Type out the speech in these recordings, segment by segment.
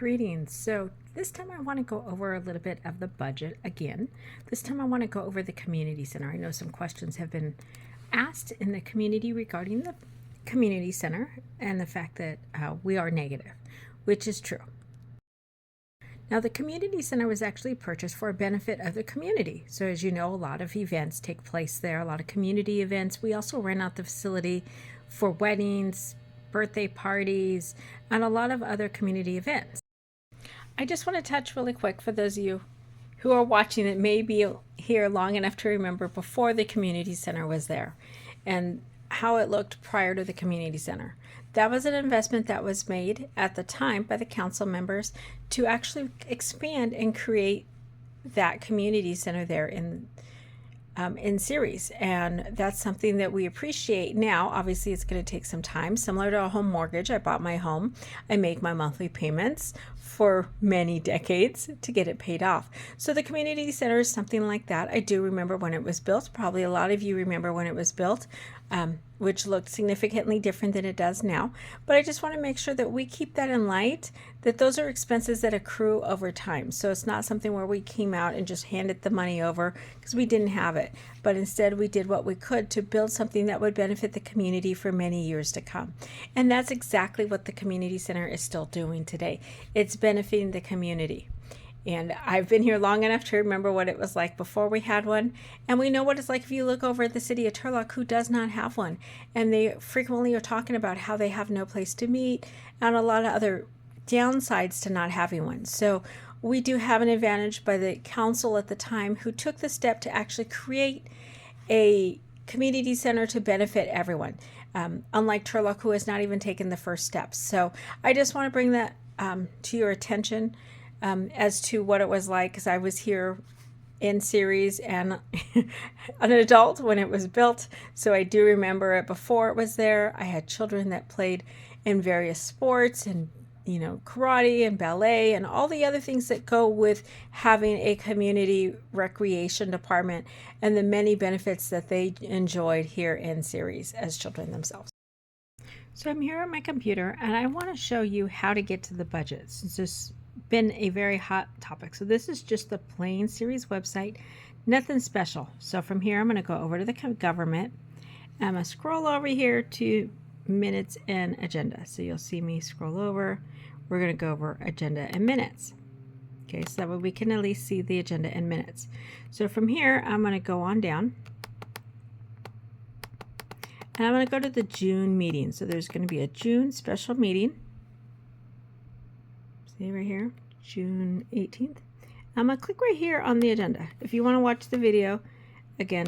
Greetings. So this time I want to go over a little bit of the budget again. This time I want to go over the community center. I know some questions have been asked in the community regarding the community center and the fact that we are negative, which is true. Now, the community center was actually purchased for a benefit of the community. So as you know, a lot of events take place there, a lot of community events. We also rent out the facility for weddings, birthday parties, and a lot of other community events. I just want to touch really quick for those of you who are watching that may be here long enough to remember before the community center was there and how it looked prior to the community center. That was an investment that was made at the time by the council members to actually expand and create that community center there in Ceres, and that's something that we appreciate now. Obviously, it's going to take some time. Similar to a home mortgage, I bought my home. I make my monthly payments for many decades to get it paid off. So the community center is something like that. I do remember when it was built. Probably a lot of you remember when it was built, which looked significantly different than it does now. But I just want to make sure that we keep that in light, that those are expenses that accrue over time. So it's not something where we came out and just handed the money over because we didn't have it. But instead we did what we could to build something that would benefit the community for many years to come. And that's exactly what the community center is still doing today. It's benefiting the community. And I've been here long enough to remember what it was like before we had one. And we know what it's like if you look over at the city of Turlock, who does not have one. And they frequently are talking about how they have no place to meet and a lot of other downsides to not having one. So we do have an advantage by the council at the time who took the step to actually create a community center to benefit everyone. Unlike Turlock, who has not even taken the first steps. So I just want to bring that to your attention. As to what it was like, because I was here in Ceres and an adult when it was built, so I do remember it before it was there. I had children that played in various sports and karate and ballet and all the other things that go with having a community recreation department and the many benefits that they enjoyed here in Ceres as children themselves. So I'm here at my computer and I want to show you how to get to the budget, since this been a very hot topic. So this is just the plain Ceres website, nothing special. So from here I'm going to go over to the government. I'm going to scroll over here to minutes and agenda. So you'll see me scroll over. We're going to go over agenda and minutes. Okay, so that way we can at least see the agenda and minutes. So from here I'm going to go on down and I'm going to go to the June meeting. So there's going to be a June special meeting. See right here, June 18th. I'm going to click right here on the agenda. If you want to watch the video, again,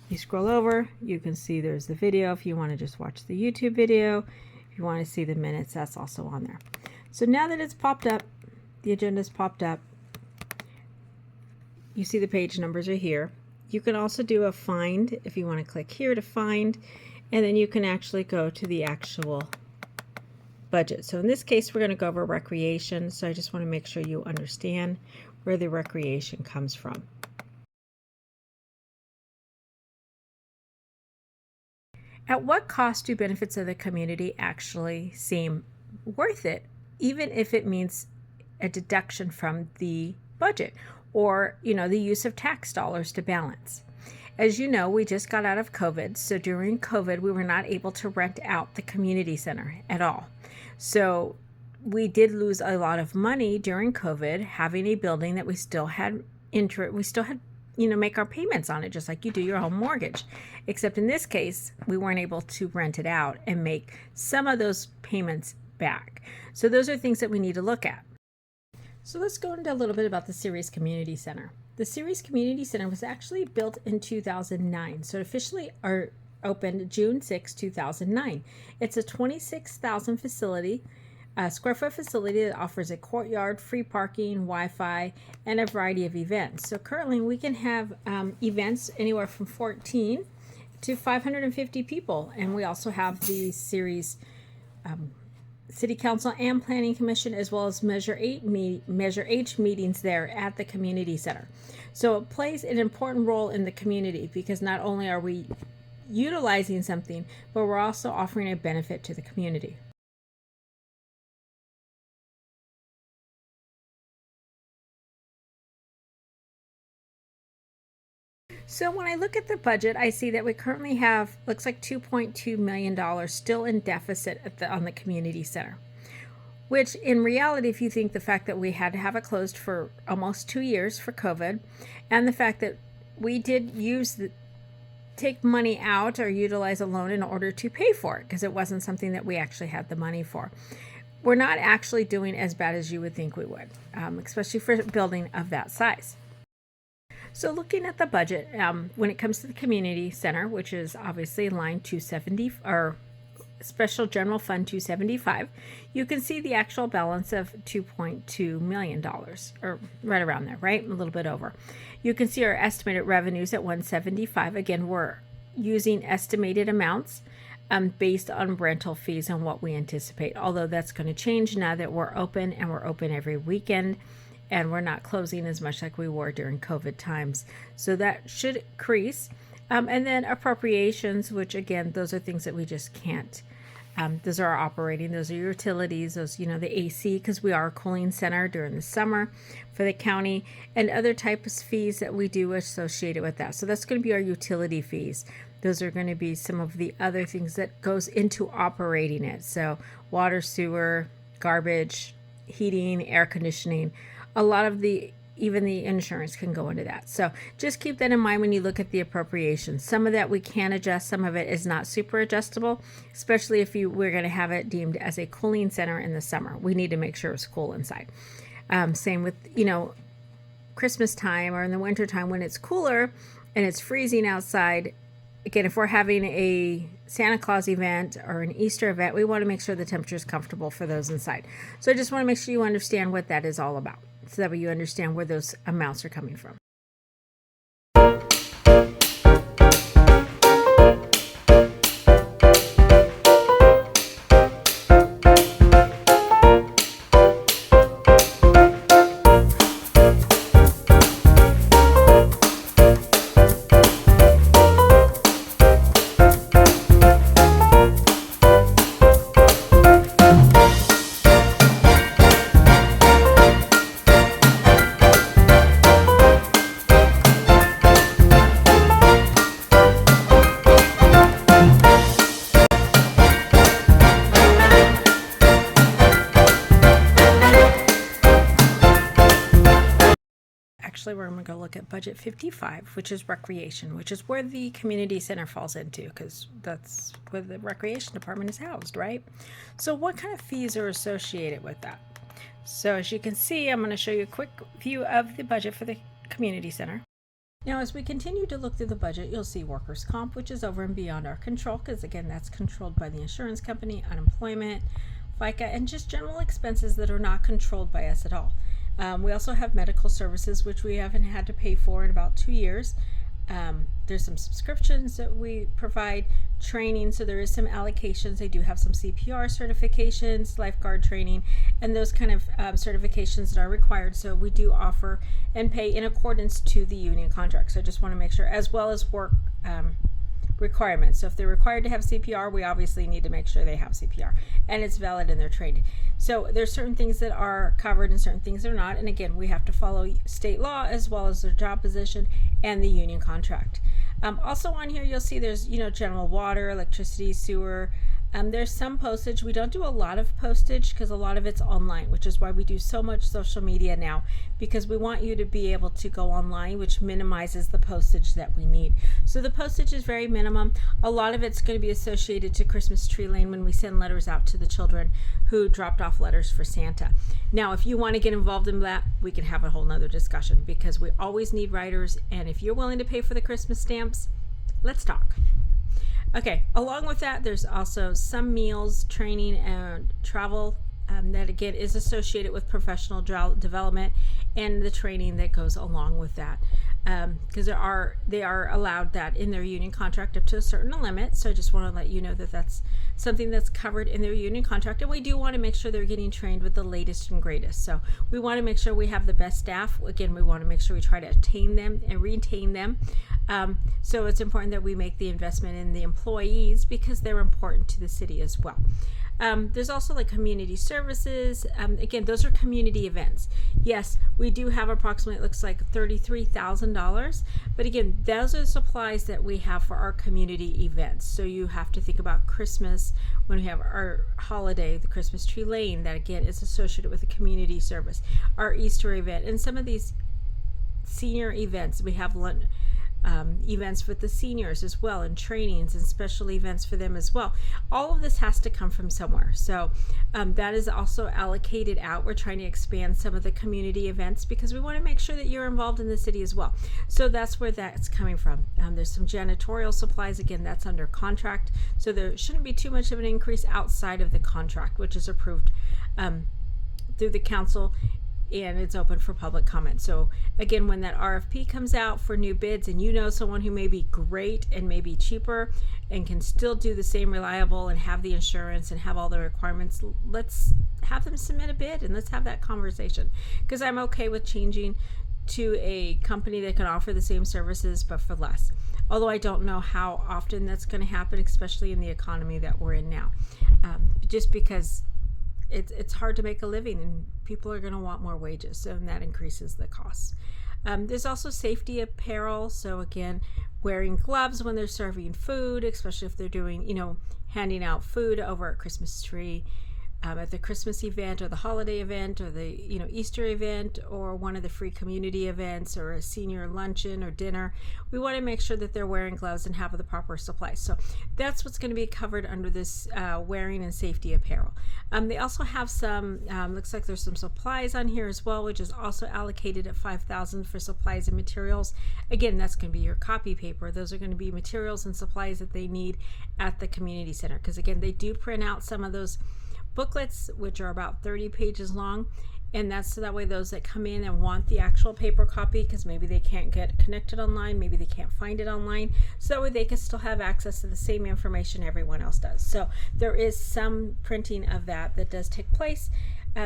you scroll over, you can see there's the video. If you want to just watch the YouTube video, if you want to see the minutes, that's also on there. So now that it's popped up, the agenda's popped up, you see the page numbers are here. You can also do a find if you want to click here to find, and then you can actually go to the actual budget. So in this case, we're going to go over recreation. So I just want to make sure you understand where the recreation comes from. At what cost do benefits of the community actually seem worth it, even if it means a deduction from the budget or, the use of tax dollars to balance? As you know, we just got out of COVID. So during COVID, we were not able to rent out the community center at all. So we did lose a lot of money during COVID, having a building that we still had make our payments on it, just like you do your home mortgage. Except in this case, we weren't able to rent it out and make some of those payments back. So those are things that we need to look at. So let's go into a little bit about the Ceres Community Center. The Ceres Community Center was actually built in 2009. So it officially opened June 6, 2009. It's a 26,000 square foot facility that offers a courtyard, free parking, Wi-Fi, and a variety of events. So currently we can have events anywhere from 14 to 550 people. And we also have the Ceres City Council and Planning Commission, as well as Measure H meetings there at the community center. So it plays an important role in the community because not only are we utilizing something, but we're also offering a benefit to the community. So when I look at the budget, I see that we currently have, looks like $2.2 million still in deficit on the community center. Which in reality, if you think the fact that we had to have it closed for almost 2 years for COVID, and the fact that we did take money out or utilize a loan in order to pay for it, because it wasn't something that we actually had the money for. We're not actually doing as bad as you would think we would, especially for a building of that size. So looking at the budget, when it comes to the community center, which is obviously line 270 or Special General Fund 275, you can see the actual balance of $2.2 million, or right around there, right? A little bit over. You can see our estimated revenues at 175. Again, we're using estimated amounts based on rental fees and what we anticipate, although that's going to change now that we're open, and we're open every weekend, and we're not closing as much like we were during COVID times. So that should increase. And then appropriations, which again, those are things that we just can't. Those are our operating, those are your utilities, those, the AC, because we are a cooling center during the summer for the county, and other types of fees that we do associated with that. So that's going to be our utility fees. Those are going to be some of the other things that goes into operating it. So water, sewer, garbage, heating, air conditioning, a lot of even the insurance can go into that. So just keep that in mind when you look at the appropriations. Some of that we can adjust, some of it is not super adjustable, especially if we're going to have it deemed as a cooling center in the summer. We need to make sure it's cool inside. Same with, Christmas time or in the winter time when it's cooler and it's freezing outside. Again, if we're having a Santa Claus event or an Easter event, we want to make sure the temperature is comfortable for those inside. So I just want to make sure you understand what that is all about, so that way you understand where those amounts are coming from. Actually, we're going to go look at budget 55, which is recreation, which is where the community center falls into, because that's where the recreation department is housed, right? So what kind of fees are associated with that? So as you can see, I'm going to show you a quick view of the budget for the community center. Now, as we continue to look through the budget, you'll see workers' comp, which is over and beyond our control, because again, that's controlled by the insurance company, unemployment, FICA, and just general expenses that are not controlled by us at all. We also have medical services, which we haven't had to pay for in about 2 years. There's some subscriptions that we provide, training, so there is some allocations. They do have some CPR certifications, lifeguard training, and those kind of certifications that are required. So we do offer and pay in accordance to the union contract. So I just want to make sure, as well as work requirements. So if they're required to have CPR, we obviously need to make sure they have CPR and it's valid in their training. So there's certain things that are covered and certain things that are not. And again, we have to follow state law as well as their job position and the union contract. Also on here, you'll see there's, general water, electricity, sewer. There's some postage. We don't do a lot of postage because a lot of it's online, which is why we do so much social media now, because we want you to be able to go online, which minimizes the postage that we need. So the postage is very minimum. A lot of it's going to be associated to Christmas Tree Lane when we send letters out to the children who dropped off letters for Santa. Now, if you want to get involved in that, we can have a whole nother discussion, because we always need writers. And if you're willing to pay for the Christmas stamps, let's talk. Okay, along with that, there's also some meals, training, and travel that again is associated with professional development and the training that goes along with that, because they are allowed that in their union contract up to a certain limit. So I just want to let you know that that's something that's covered in their union contract, and we do want to make sure they're getting trained with the latest and greatest. So we want to make sure we have the best staff. Again, we want to make sure we try to attain them and retain them. So it's important that we make the investment in the employees, because they're important to the city as well. There's also like community services. Again, those are community events. Yes, we do have approximately, it looks like $33,000, but again, those are supplies that we have for our community events. So you have to think about Christmas when we have our holiday, the Christmas tree laying, that again is associated with a community service, our Easter event, and some of these senior events. We have events with the seniors as well, and trainings and special events for them as well. All of this has to come from somewhere. So that is also allocated out. We're trying to expand some of the community events because we want to make sure that you're involved in the city as well. So that's where that's coming from. There's some janitorial supplies. Again, that's under contract. So there shouldn't be too much of an increase outside of the contract, which is approved through the council, and it's open for public comment. So again, when that RFP comes out for new bids and you know someone who may be great and may be cheaper and can still do the same reliable and have the insurance and have all the requirements, let's have them submit a bid and let's have that conversation. Because I'm okay with changing to a company that can offer the same services but for less. Although I don't know how often that's going to happen, especially in the economy that we're in now. Just because it's hard to make a living and people are going to want more wages, so that increases the costs. There's also safety apparel. So again, wearing gloves when they're serving food, especially if they're doing, handing out food over a Christmas tree, at the Christmas event or the holiday event or the Easter event or one of the free community events or a senior luncheon or dinner. We want to make sure that they're wearing gloves and have the proper supplies. So that's what's going to be covered under this wearing and safety apparel. They also have some, looks like there's some supplies on here as well, which is also allocated at $5,000 for supplies and materials. Again, that's going to be your copy paper. Those are going to be materials and supplies that they need at the community center, because again, they do print out some of those booklets, which are about 30 pages long, and that's so that way those that come in and want the actual paper copy, because maybe they can't get connected online, maybe they can't find it online, so that way they can still have access to the same information everyone else does. So there is some printing of that does take place.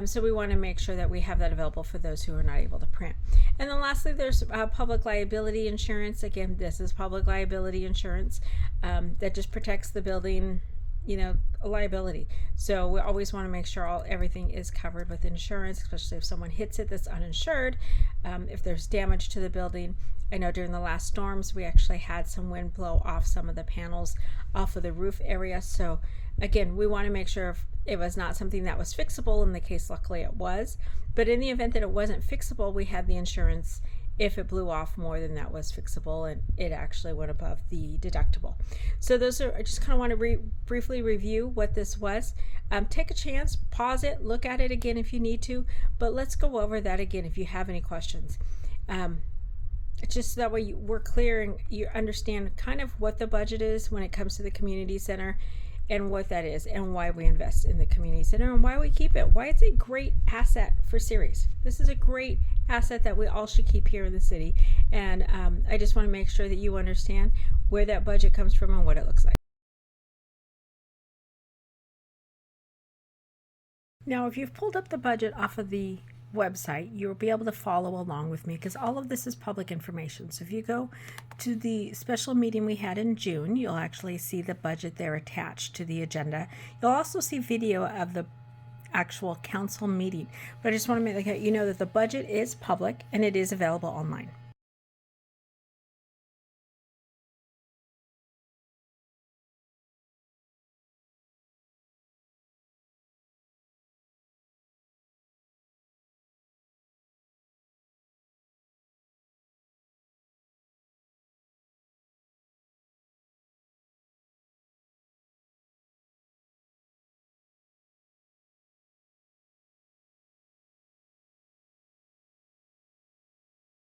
So we want to make sure that we have that available for those who are not able to print. And then lastly, there's public liability insurance. Again, this is public liability insurance that just protects the building, a liability. So we always want to make sure everything is covered with insurance, especially if someone hits it that's uninsured. If there's damage to the building, I know during the last storms we actually had some wind blow off some of the panels off of the roof area. So again, we want to make sure if it was not something that was fixable. In the case, luckily it was, but in the event that it wasn't fixable, we had the insurance if it blew off more than that was fixable and it actually went above the deductible. So those are, I just kind of want to briefly review what this was. Take a chance, pause it, look at it again if you need to, but let's go over that again if you have any questions. Just so that way we're clear and you understand kind of what the budget is when it comes to the community center and what that is and why we invest in the community center and why we keep it, why it's a great asset for Ceres. This is a great asset that we all should keep here in the city, and I just want to make sure that you understand where that budget comes from and what it looks like. Now, if you've pulled up the budget off of the website, you'll be able to follow along with me because all of this is public information. So if you go to the special meeting we had in June, you'll actually see the budget there attached to the agenda. You'll also see video of the actual council meeting, but I just want to make you know that the budget is public and it is available online.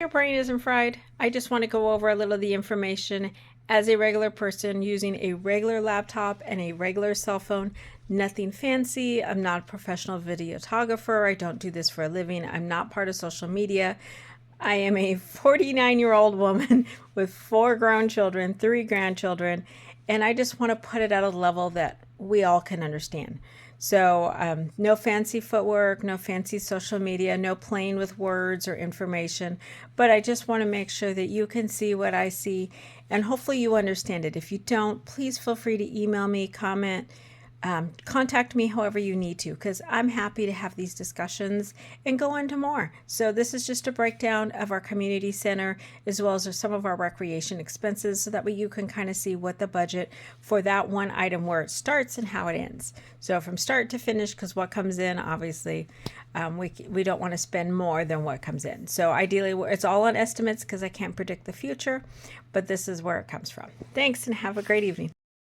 Your brain isn't fried. I just want to go over a little of the information as a regular person using a regular laptop and a regular cell phone. Nothing fancy. I'm not a professional videographer. I don't do this for a living. I'm not part of social media. I am a 49-year-old woman with 4 grown children, 3 grandchildren, and I just want to put it at a level that we all can understand. So no fancy footwork, no fancy social media, no playing with words or information, but I just want to make sure that you can see what I see and hopefully you understand it. If you don't, please feel free to email me, comment, contact me however you need to, because I'm happy to have these discussions and go into more. So this is just a breakdown of our community center as well as some of our recreation expenses, so that way you can kind of see what the budget for that one item, where it starts and how it ends. So from start to finish, because what comes in, obviously, we don't want to spend more than what comes in. So ideally, it's all on estimates because I can't predict the future, but this is where it comes from. Thanks, and have a great evening.